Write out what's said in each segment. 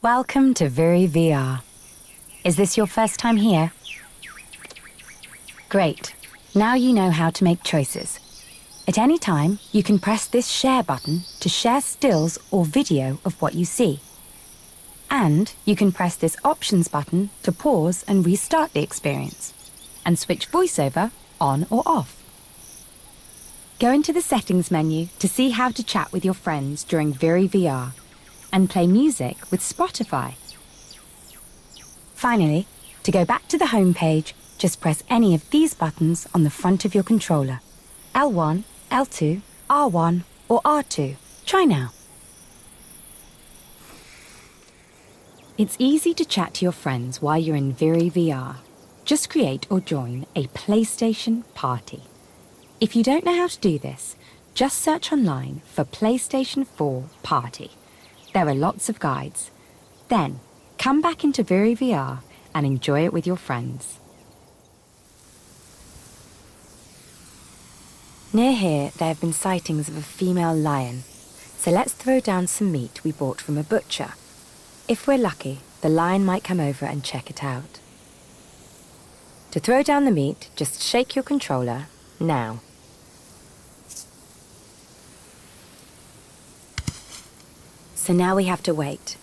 Welcome to Virry VR. Is this your first time here? Great. Now you know how to make choices. At any time, you can press this share button to share stills or video of what you see. And you can press this options button to pause and restart the experience, and switch voiceover on or off. Go into the settings menu to see how to chat with your friends during Virry VR, and play music with Spotify. Finally, to go back to the home page, just press any of these buttons on the front of your controller. L1, L2, R1 or R2. Try now. It's easy to chat to your friends while you're in Virry VR. Just create or join a PlayStation party. If you don't know how to do this, just search online for PlayStation 4 party. There are lots of guides. Then, come back into Virry VR and enjoy it with your friends. Near here, there have been sightings of a female lion. So let's throw down some meat we bought from a butcher. If we're lucky, the lion might come over and check it out. To throw down the meat, just shake your controller now. So now we have to wait.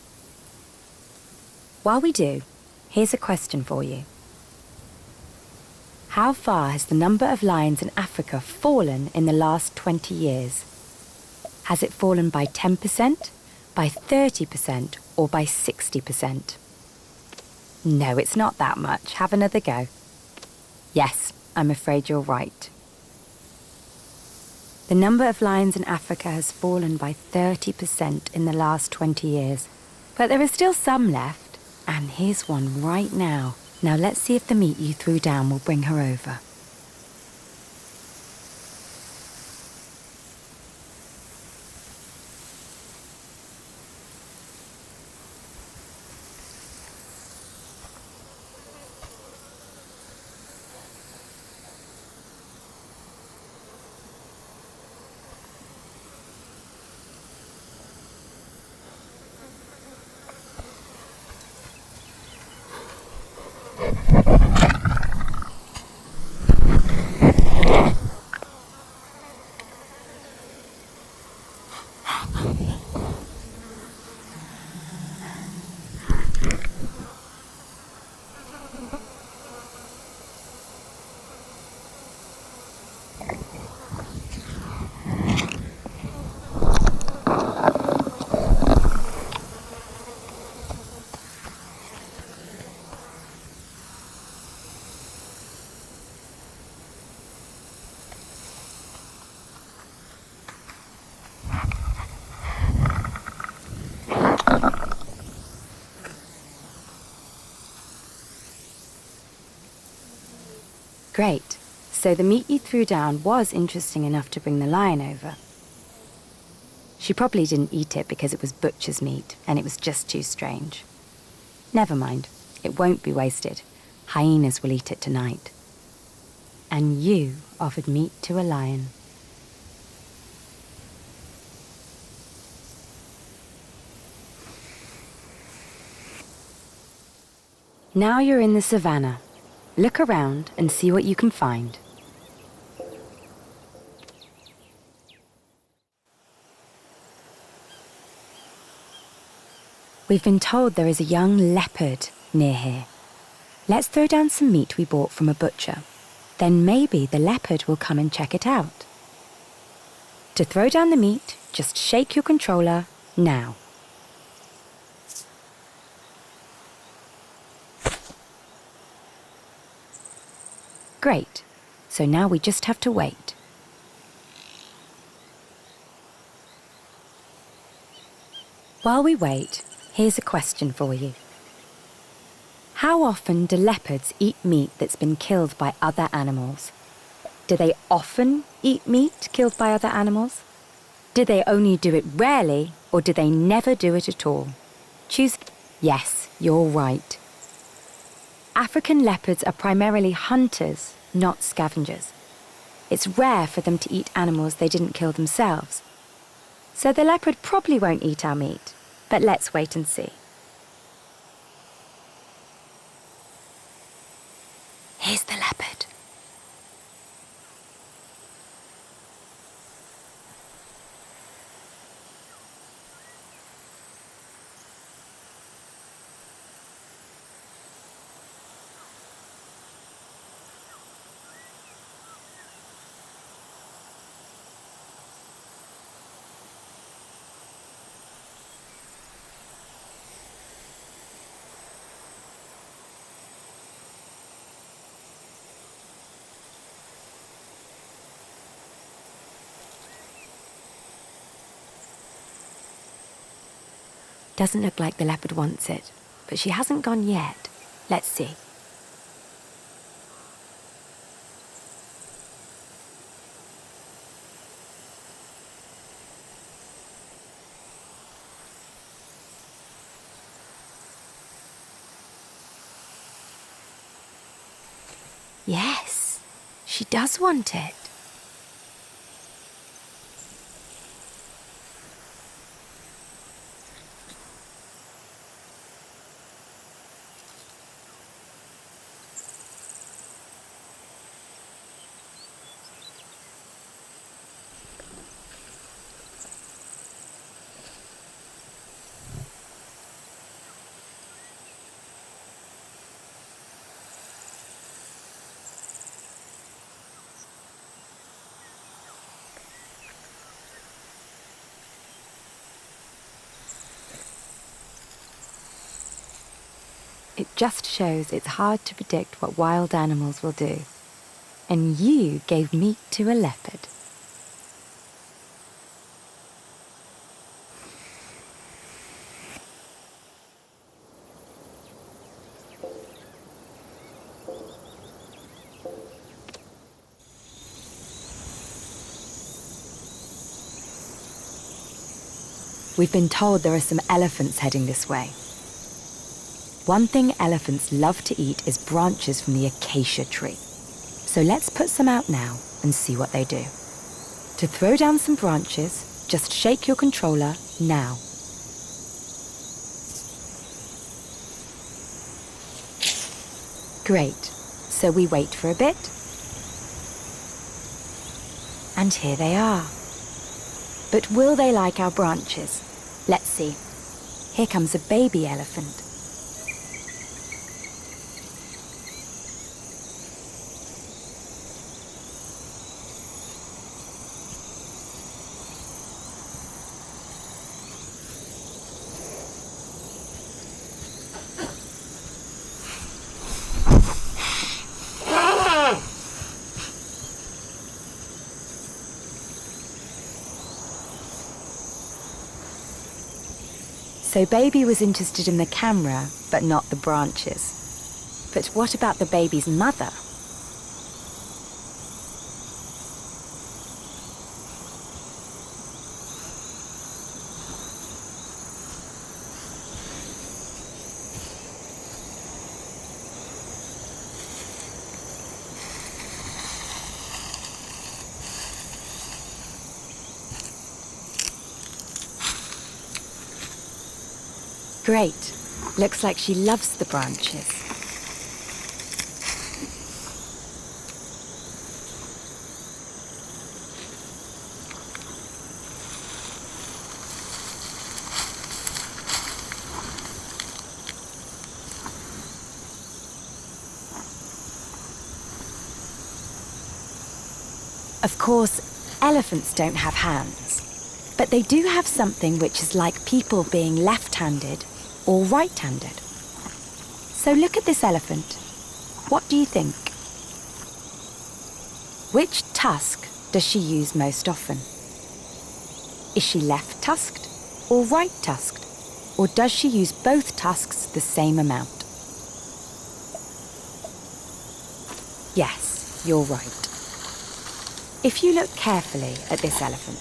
While we do, here's a question for you. How far has the number of lions in Africa fallen in the last 20 years? Has it fallen by 10%, by 30%, or by 60%? No, it's not that much. Have another go. Yes, I'm afraid you're right. The number of lions in Africa has fallen by 30% in the last 20 years. But there are still some left, and here's one right now. Now let's see if the meat you threw down will bring her over. Great. So the meat you threw down was interesting enough to bring the lion over. She probably didn't eat it because it was butcher's meat and it was just too strange. Never mind. It won't be wasted. Hyenas will eat it tonight. And you offered meat to a lion. Now you're in the savannah. Look around and see what you can find. We've been told there is a young leopard near here. Let's throw down some meat we bought from a butcher. Then maybe the leopard will come and check it out. To throw down the meat, just shake your controller now. Great. So now we just have to wait. While we wait, here's a question for you. How often do leopards eat meat that's been killed by other animals? Do they often eat meat killed by other animals? Do they only do it rarely, or do they never do it at all? Choose. Yes, you're right. African leopards are primarily hunters, not scavengers. It's rare for them to eat animals they didn't kill themselves. So the leopard probably won't eat our meat, but let's wait and see. Doesn't look like the leopard wants it, but she hasn't gone yet. Let's see. Yes, she does want it. It just shows it's hard to predict what wild animals will do. And you gave meat to a leopard. We've been told there are some elephants heading this way. One thing elephants love to eat is branches from the acacia tree. So let's put some out now and see what they do. To throw down some branches, just shake your controller now. Great. So we wait for a bit. And here they are. But will they like our branches? Let's see. Here comes a baby elephant. So baby was interested in the camera, but not the branches. But what about the baby's mother? Great. Looks like she loves the branches. Of course, elephants don't have hands, but they do have something which is like people being left-handed or right-handed. So look at this elephant. What do you think? Which tusk does she use most often? Is she left-tusked or right-tusked? Or does she use both tusks the same amount? Yes, you're right. If you look carefully at this elephant,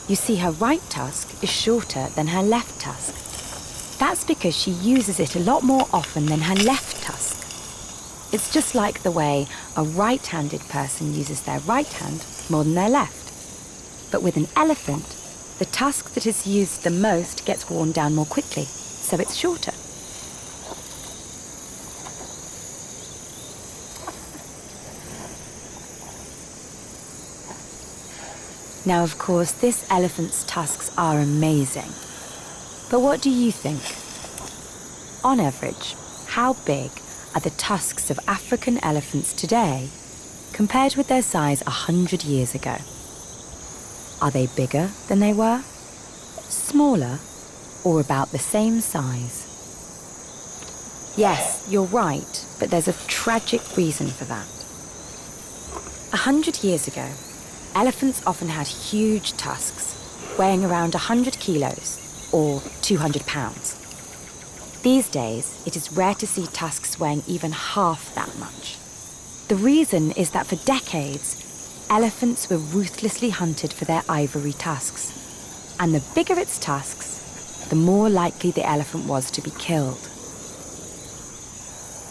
you see her right tusk is shorter than her left tusk. That's because she uses it a lot more often than her left tusk. It's just like the way a right-handed person uses their right hand more than their left. But with an elephant, the tusk that is used the most gets worn down more quickly, so it's shorter. Now, of course, this elephant's tusks are amazing. But what do you think? On average, how big are the tusks of African elephants today compared with their size 100 years ago? Are they bigger than they were? Smaller? Or about the same size? Yes, you're right, but there's a tragic reason for that. 100 years ago, elephants often had huge tusks, weighing around 100 kilos, or 200 pounds. These days, it is rare to see tusks weighing even half that much. The reason is that for decades, elephants were ruthlessly hunted for their ivory tusks. And the bigger its tusks, the more likely the elephant was to be killed.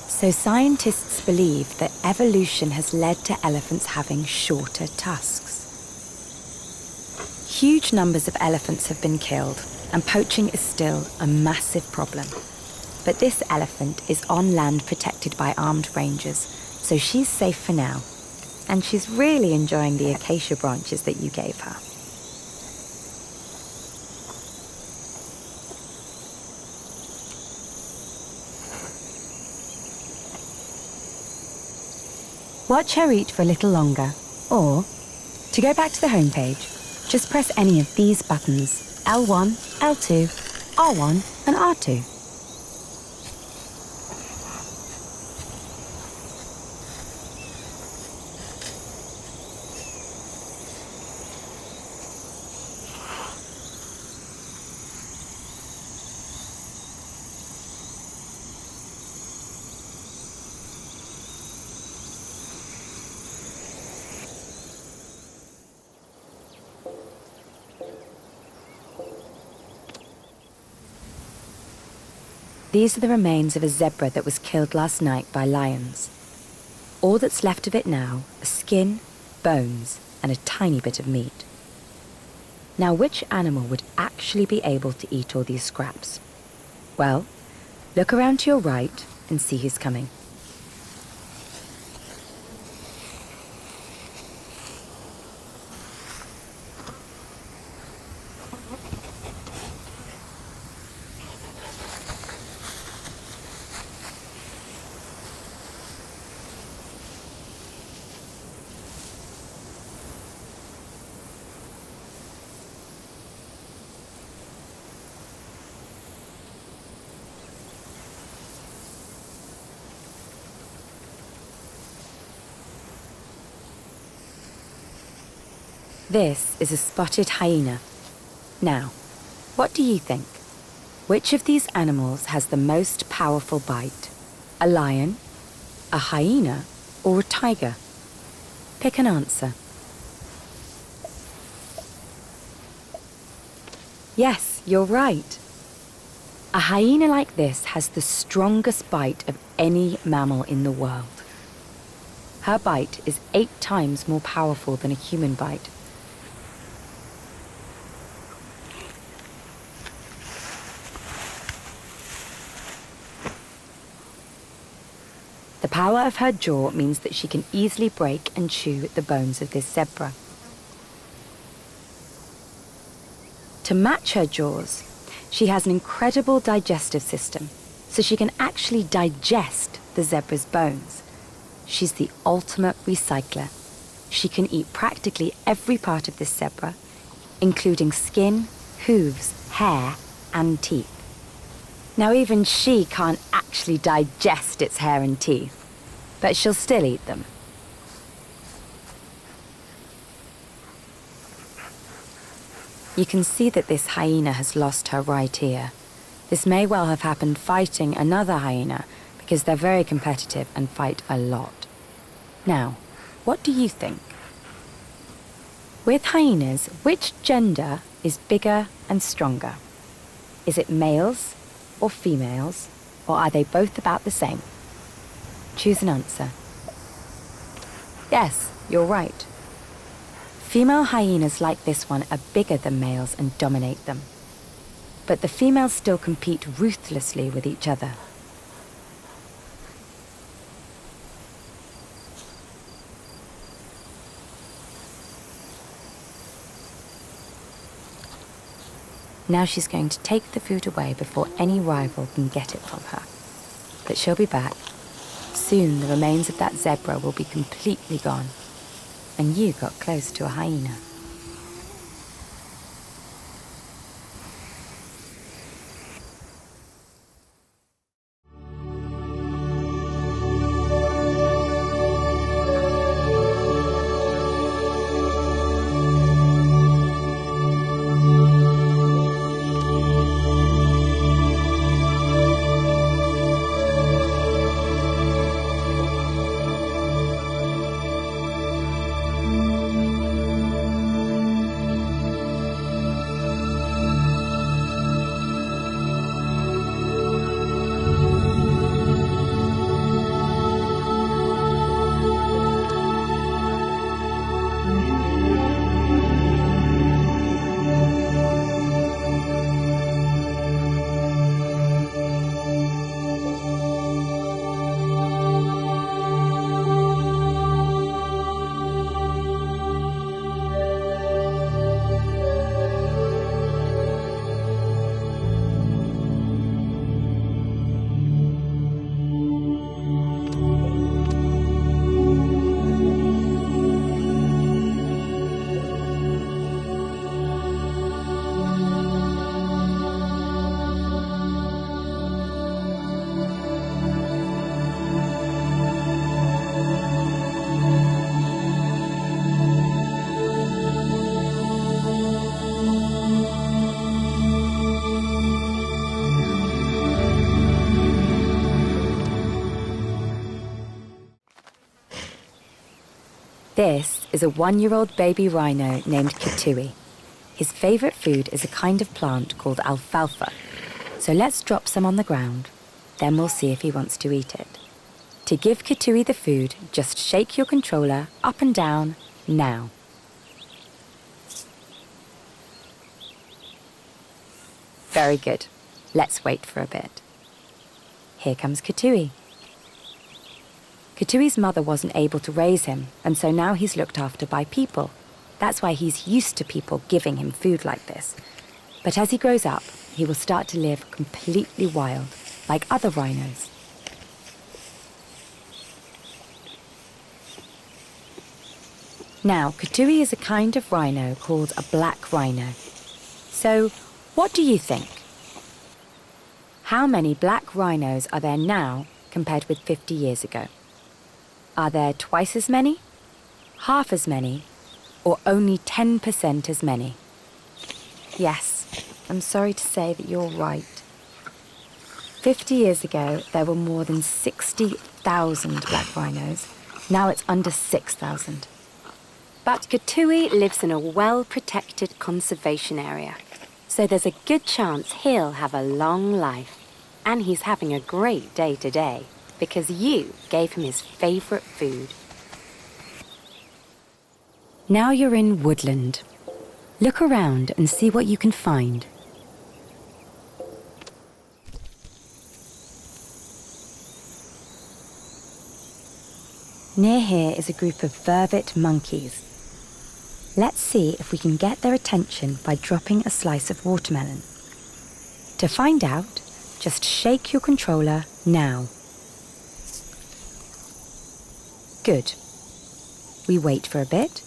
So scientists believe that evolution has led to elephants having shorter tusks. Huge numbers of elephants have been killed, and poaching is still a massive problem. But this elephant is on land protected by armed rangers, so she's safe for now. And she's really enjoying the acacia branches that you gave her. Watch her eat for a little longer, or, to go back to the homepage, just press any of these buttons, L1, L2, R1 and R2. These are the remains of a zebra that was killed last night by lions. All that's left of it now are skin, bones, and a tiny bit of meat. Now, which animal would actually be able to eat all these scraps? Well, look around to your right and see who's coming. This is a spotted hyena. Now, what do you think? Which of these animals has the most powerful bite? A lion, a hyena, or a tiger? Pick an answer. Yes, you're right. A hyena like this has the strongest bite of any mammal in the world. Her bite is 8 times more powerful than a human bite. The power of her jaw means that she can easily break and chew the bones of this zebra. To match her jaws, she has an incredible digestive system, so she can actually digest the zebra's bones. She's the ultimate recycler. She can eat practically every part of this zebra, including skin, hooves, hair, and teeth. Now, even she can't actually digest its hair and teeth, but she'll still eat them. You can see that this hyena has lost her right ear. This may well have happened fighting another hyena because they're very competitive and fight a lot. Now, what do you think? With hyenas, which gender is bigger and stronger? Is it males or females, or are they both about the same? Choose an answer. Yes, you're right. Female hyenas like this one are bigger than males and dominate them. But the females still compete ruthlessly with each other. Now she's going to take the food away before any rival can get it from her. But she'll be back. Soon the remains of that zebra will be completely gone. And you got close to a hyena. This is a 1-year-old baby rhino named Kitui. His favourite food is a kind of plant called alfalfa. So let's drop some on the ground, then we'll see if he wants to eat it. To give Kitui the food, just shake your controller up and down, now. Very good. Let's wait for a bit. Here comes Kitui. Kitui's mother wasn't able to raise him, and so now he's looked after by people. That's why he's used to people giving him food like this. But as he grows up, he will start to live completely wild, like other rhinos. Now, Kitui is a kind of rhino called a black rhino. So, what do you think? How many black rhinos are there now compared with 50 years ago? Are there twice as many, half as many, or only 10% as many? Yes, I'm sorry to say that you're right. 50 years ago, there were more than 60,000 black rhinos. Now it's under 6,000. But Kitui lives in a well-protected conservation area, so there's a good chance he'll have a long life. And he's having a great day today, because you gave him his favourite food. Now you're in woodland. Look around and see what you can find. Near here is a group of vervet monkeys. Let's see if we can get their attention by dropping a slice of watermelon. To find out, just shake your controller now. Good. We wait for a bit.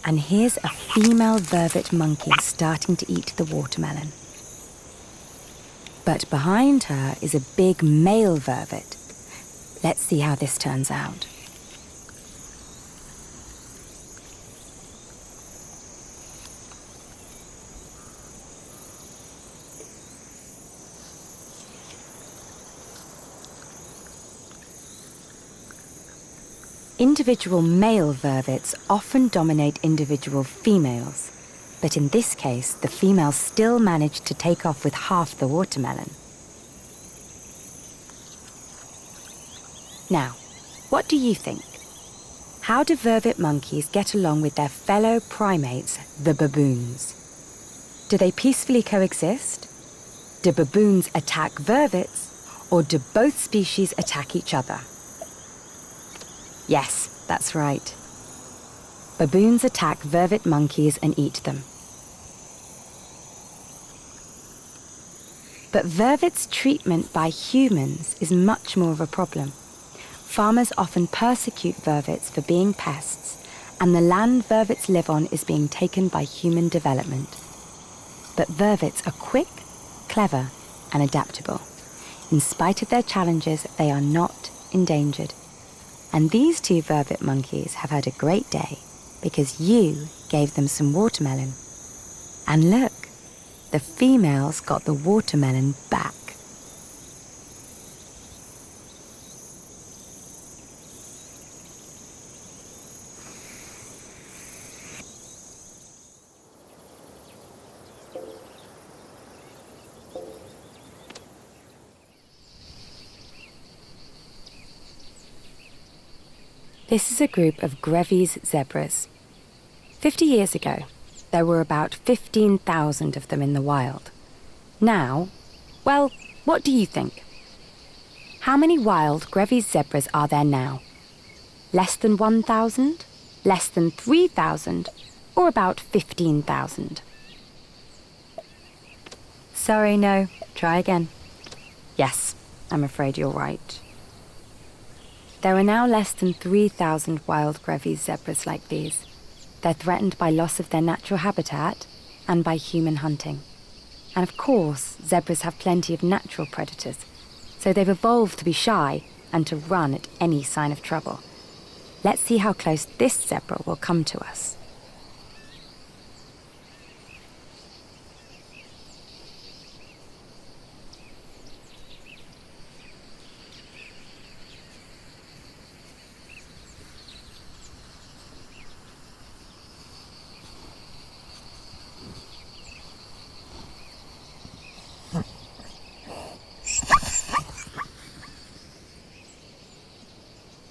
And here's a female vervet monkey starting to eat the watermelon. But behind her is a big male vervet. Let's see how this turns out. Individual male vervets often dominate individual females, but in this case, the female still managed to take off with half the watermelon. Now, what do you think? How do vervet monkeys get along with their fellow primates, the baboons? Do they peacefully coexist? Do baboons attack vervets, or do both species attack each other? Yes, that's right. Baboons attack vervet monkeys and eat them. But vervets' treatment by humans is much more of a problem. Farmers often persecute vervets for being pests, and the land vervets live on is being taken by human development. But vervets are quick, clever, and adaptable. In spite of their challenges, they are not endangered. And these two vervet monkeys have had a great day because you gave them some watermelon. And look, the females got the watermelon back. This is a group of Grevy's zebras. 50 years ago, there were about 15,000 of them in the wild. Now, well, what do you think? How many wild Grevy's zebras are there now? Less than 1,000? Less than 3,000? Or about 15,000? Sorry, no. Try again. Yes, I'm afraid you're right. There are now less than 3,000 wild Grevy's zebras like these. They're threatened by loss of their natural habitat and by human hunting. And of course, zebras have plenty of natural predators, so they've evolved to be shy and to run at any sign of trouble. Let's see how close this zebra will come to us.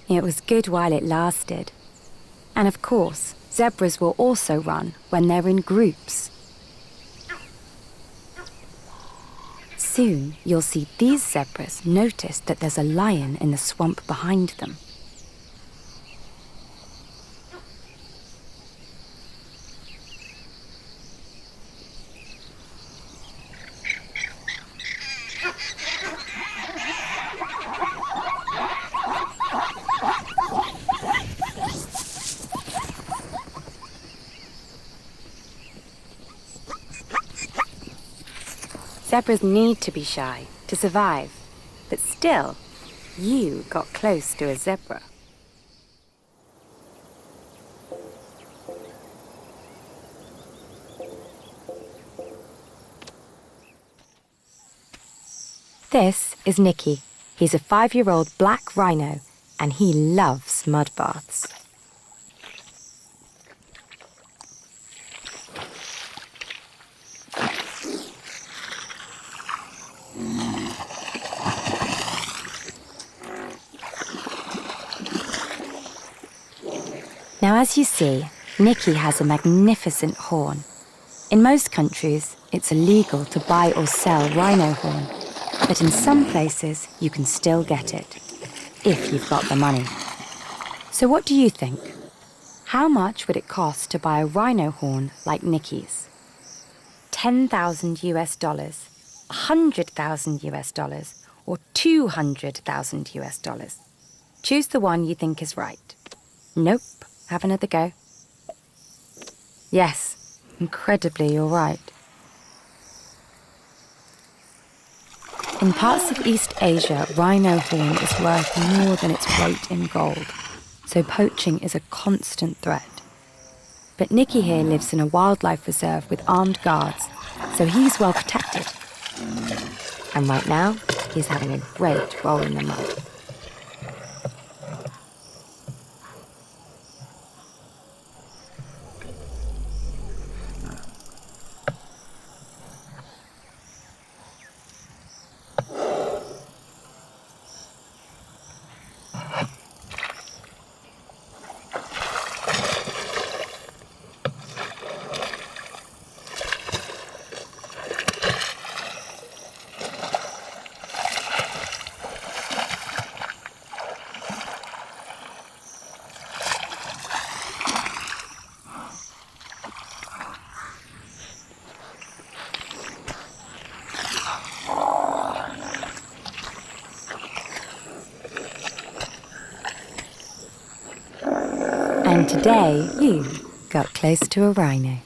It was good while it lasted. And of course, zebras will also run when they're in groups. Soon, you'll see these zebras notice that there's a lion in the swamp behind them. Zebras need to be shy to survive, but still, you got close to a zebra. This is Nicky. He's a 5-year-old black rhino, and he loves mud baths. Now, as you see, Nicky has a magnificent horn. In most countries, it's illegal to buy or sell rhino horn, but in some places, you can still get it, if you've got the money. So what do you think? How much would it cost to buy a rhino horn like Nicky's? $10,000 US, $100,000 US, or $200,000 US? Choose the one you think is right. Nope. Have another go. Yes, incredibly, you're right. In parts of East Asia, rhino horn is worth more than its weight in gold, so poaching is a constant threat. But Nicky here lives in a wildlife reserve with armed guards, so he's well protected. And right now, he's having a great roll in the mud. And today, you got close to a rhino.